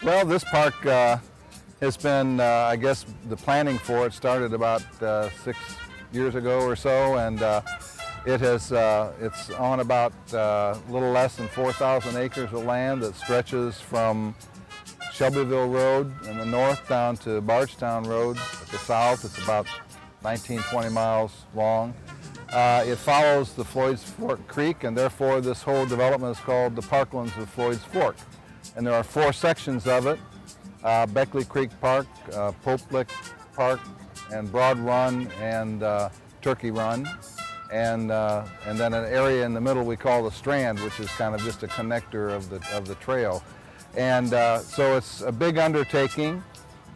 Well, this park has been, I guess, the planning for it started about 6 years ago or so, and it's on about a little less than 4,000 acres of land that stretches from Shelbyville Road in the north down to Bardstown Road at the south. It's about 19, 20 miles long. It follows the Floyds Fork Creek, and therefore this whole development is called the Parklands of Floyds Fork. And there are 4 sections of it: Beckley Creek Park, Pope Lick Park, and Broad Run, and Turkey Run, and then an area in the middle we call the Strand, which is kind of just a connector of the trail. And so it's a big undertaking.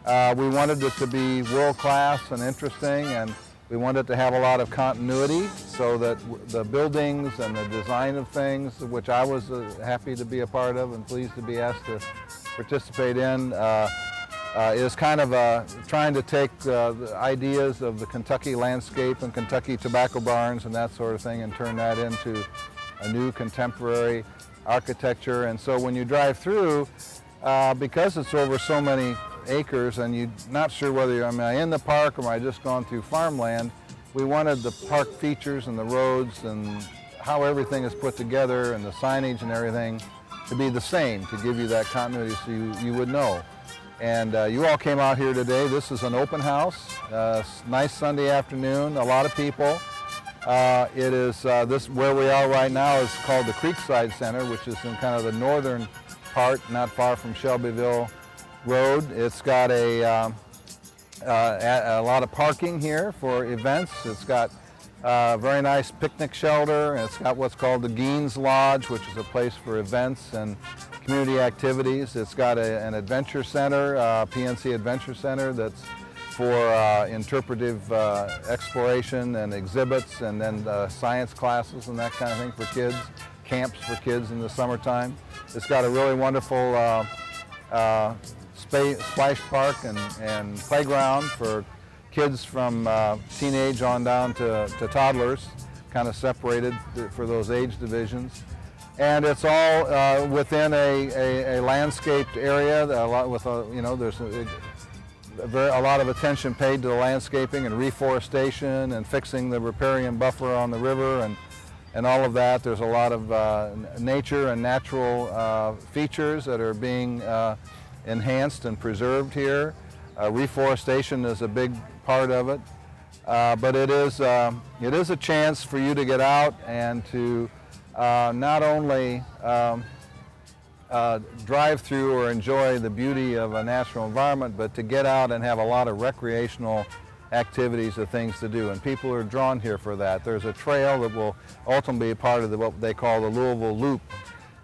We wanted it to be world-class and interesting, and we wanted to have a lot of continuity so that the buildings and the design of things, which I was happy to be a part of and pleased to be asked to participate in, is kind of trying to take the ideas of the Kentucky landscape and Kentucky tobacco barns and that sort of thing and turn that into a new contemporary architecture. And so when you drive through, because it's over so many acres and you're not sure whether am I in the park or am I just gone through farmland, we wanted the park features and the roads and how everything is put together and the signage and everything to be the same, to give you that continuity so you would know. And you all came out here today. This is an open house, nice Sunday afternoon, a lot of people. It is this where we are right now is called the Creekside Center, which is in kind of the northern part, not far from Shelbyville Road. It's got a lot of parking here for events. It's got a very nice picnic shelter, and it's got what's called the Geens Lodge, which is a place for events and community activities. It's got an adventure center, PNC Adventure Center, that's for interpretive exploration and exhibits, and then science classes and that kind of thing for kids, camps for kids in the summertime. It's got a really wonderful splash park and playground for kids from teenage on down to toddlers, kind of separated for those age divisions. And it's all within a landscaped area. There's a lot of attention paid to the landscaping and reforestation and fixing the riparian buffer on the river and all of that. There's a lot of nature and natural features that are being enhanced and preserved here. Reforestation is a big part of it, but it is a chance for you to get out and to not only drive through or enjoy the beauty of a natural environment, but to get out and have a lot of recreational activities or things to do, and people are drawn here for that. There's a trail that will ultimately be part of what they call the Louisville Loop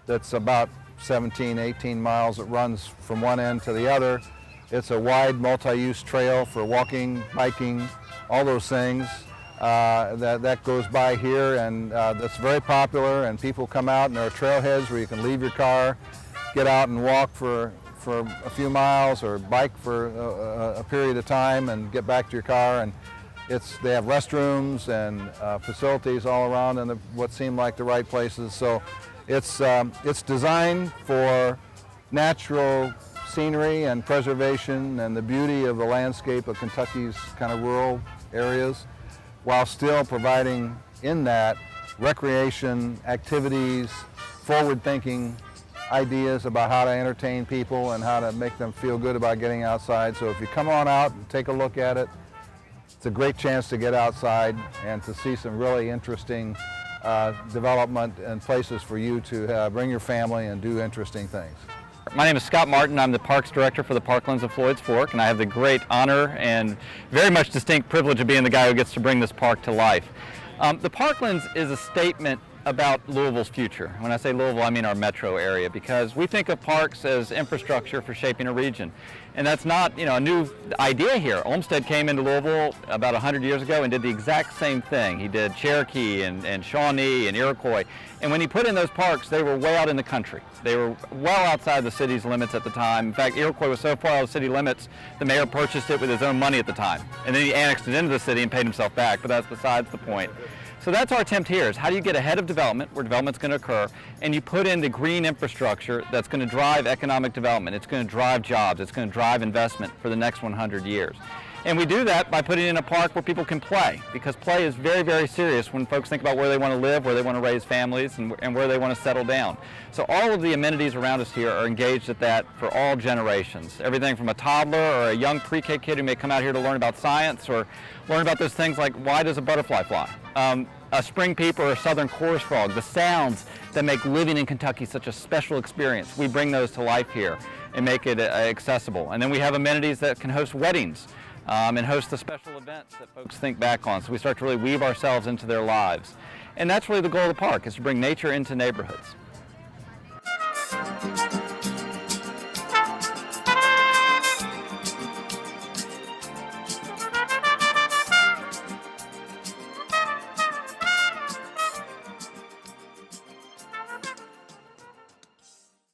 that's about 17, 18 miles. It runs from one end to the other. It's a wide multi-use trail for walking, biking, all those things. That goes by here, and that's very popular, and people come out, and there are trailheads where you can leave your car, get out and walk for a few miles or bike for a period of time and get back to your car. And they have restrooms and facilities all around in what seem like the right places. So it's designed for natural scenery and preservation and the beauty of the landscape of Kentucky's kind of rural areas, while still providing in that recreation, activities, forward-thinking ideas about how to entertain people and how to make them feel good about getting outside. So if you come on out and take a look at it, it's a great chance to get outside and to see some really interesting development and places for you to bring your family and do interesting things. My name is Scott Martin. I'm the Parks Director for the Parklands of Floyds Fork, and I have the great honor and very much distinct privilege of being the guy who gets to bring this park to life. The Parklands is a statement about Louisville's future. When I say Louisville, I mean our metro area, because we think of parks as infrastructure for shaping a region. And that's not, a new idea here. Olmsted came into Louisville about 100 years ago and did the exact same thing. He did Cherokee and Shawnee and Iroquois. And when he put in those parks, they were way out in the country. They were well outside the city's limits at the time. In fact, Iroquois was so far out of city limits, the mayor purchased it with his own money at the time. And then he annexed it into the city and paid himself back, but that's besides the point. So that's our attempt here, is how do you get ahead of development, where development's going to occur, and you put in the green infrastructure that's going to drive economic development. It's going to drive jobs. It's going to drive investment for the next 100 years. And we do that by putting in a park where people can play, because play is very, very serious when folks think about where they want to live, where they want to raise families, and where they want to settle down. So all of the amenities around us here are engaged at that for all generations. Everything from a toddler or a young pre-K kid who may come out here to learn about science or learn about those things like, why does a butterfly fly? A spring peep or a southern chorus frog, the sounds that make living in Kentucky such a special experience. We bring those to life here and make it accessible. And then we have amenities that can host weddings and host the special events that folks think back on. So we start to really weave ourselves into their lives. And that's really the goal of the park, is to bring nature into neighborhoods.